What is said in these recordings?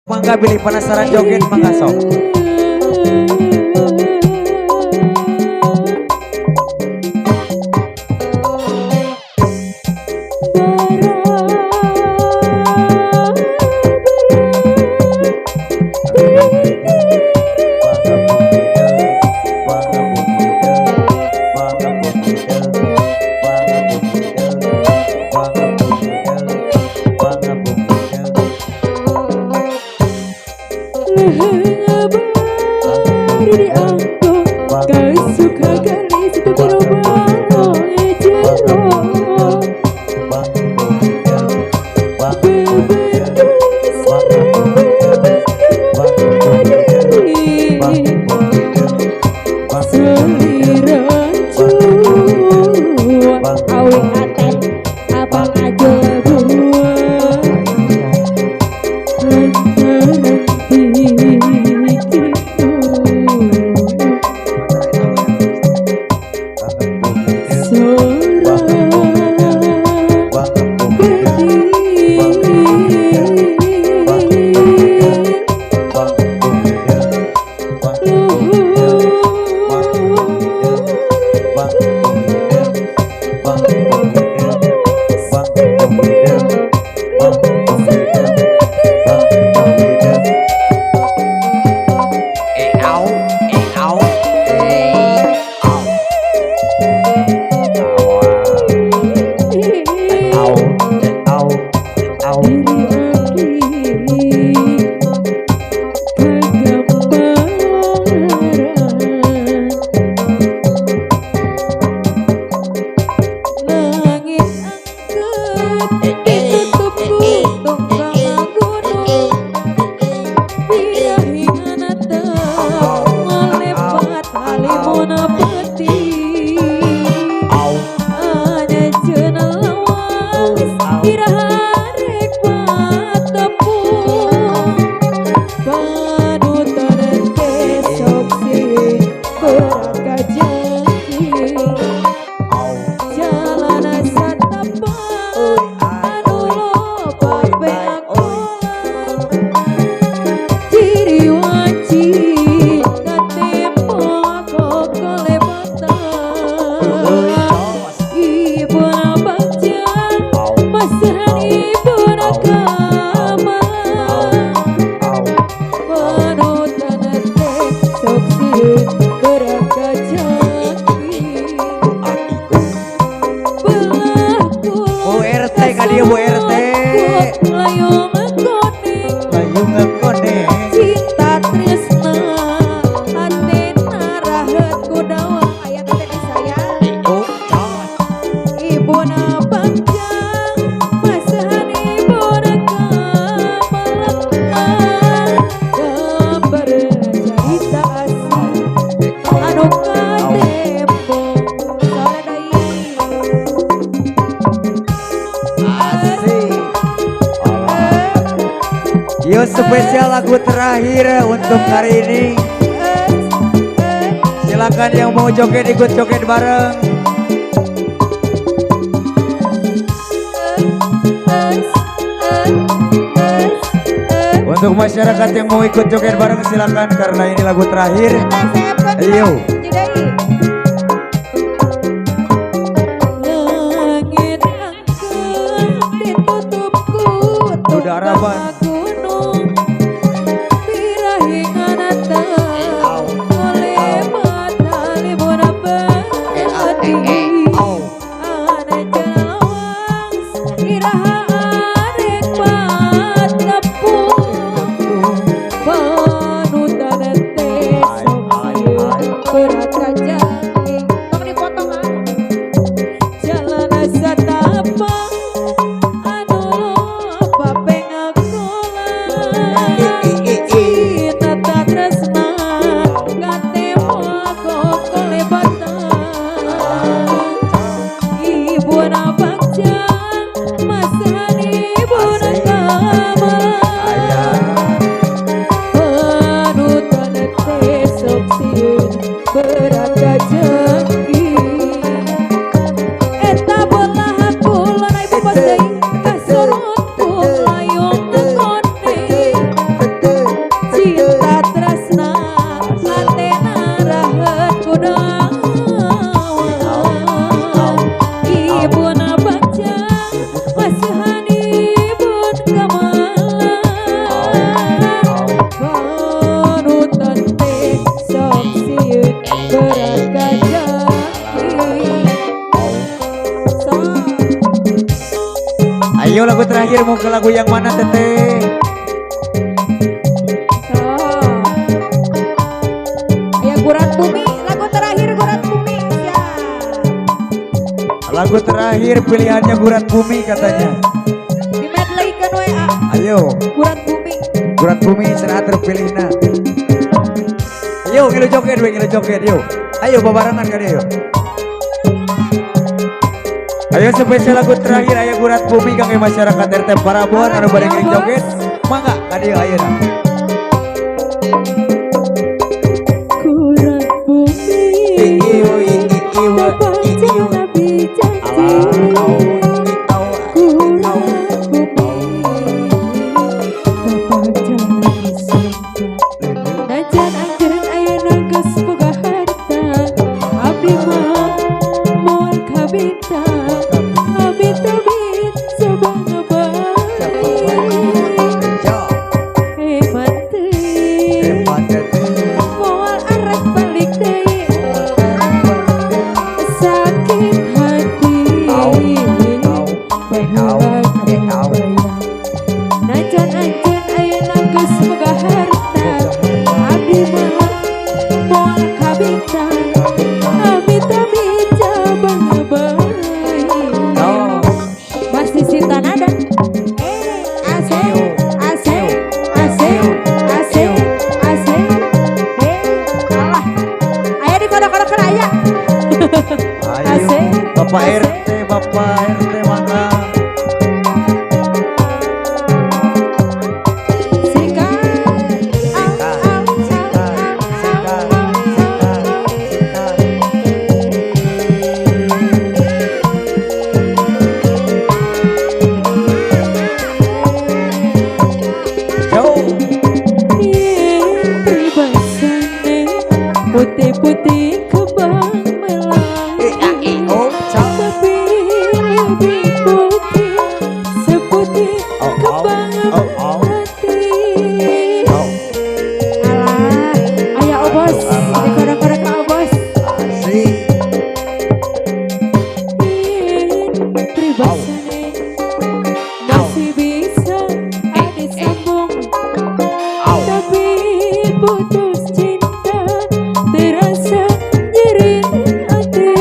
Mangga pilih penasaran joget mangga sok. Yo spesial lagu terakhir untuk hari ini. Silakan yang mau joget ikut joget bareng. Untuk masyarakat yang mau ikut joget bareng silakan karena ini lagu terakhir. Ayo. Udara ban. Jalan asa tapang anu loba pengagum lagu yang mana teteh? So. Ya Gurat Bumi, lagu terakhir Gurat Bumi. Ya. Lagu terakhir pilihannya Gurat Bumi katanya. Di medleykan WA. Ayo, Gurat Bumi. Gurat Bumi senat terpilih na. Ayo ngilu joget, yuk. Ayo babarangan kan yuk. Ayo spesial lagu terakhir aya Gurat Bumi kangge masyarakat RT Parabuan anu bade ngiring joget. Mangga ka dieu ayeuna. Gurat Bumi. Bapak RT mangga. Putih-putih kebang melang, tapi lebih putih seputih kebang hati. Alah, ayah obos, dikorek-korek ke obos. Peribahasane masih bisa disambung, tapi putus cinta terasa nyeri hati.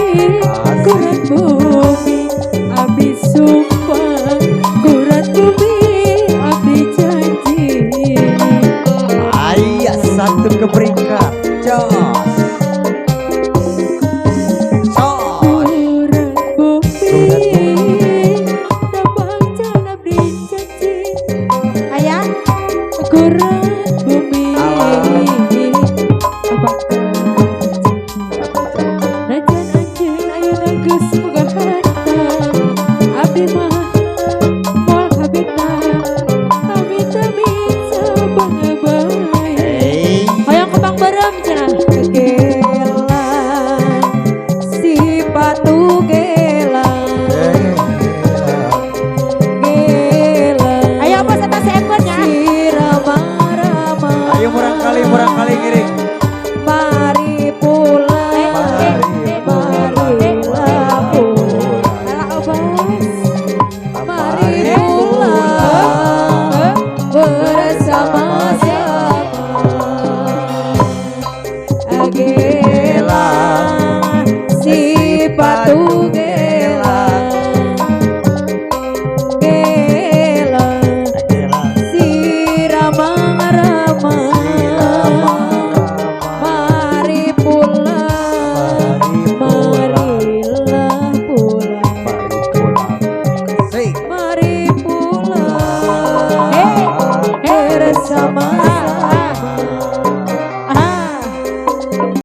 Gurat Bumi abdi sumpah, Gurat Bumi abdi janji. Ayah satu ke peringkat. Jos. Gurat Bumi dapat abdi janji. Ayah Gurat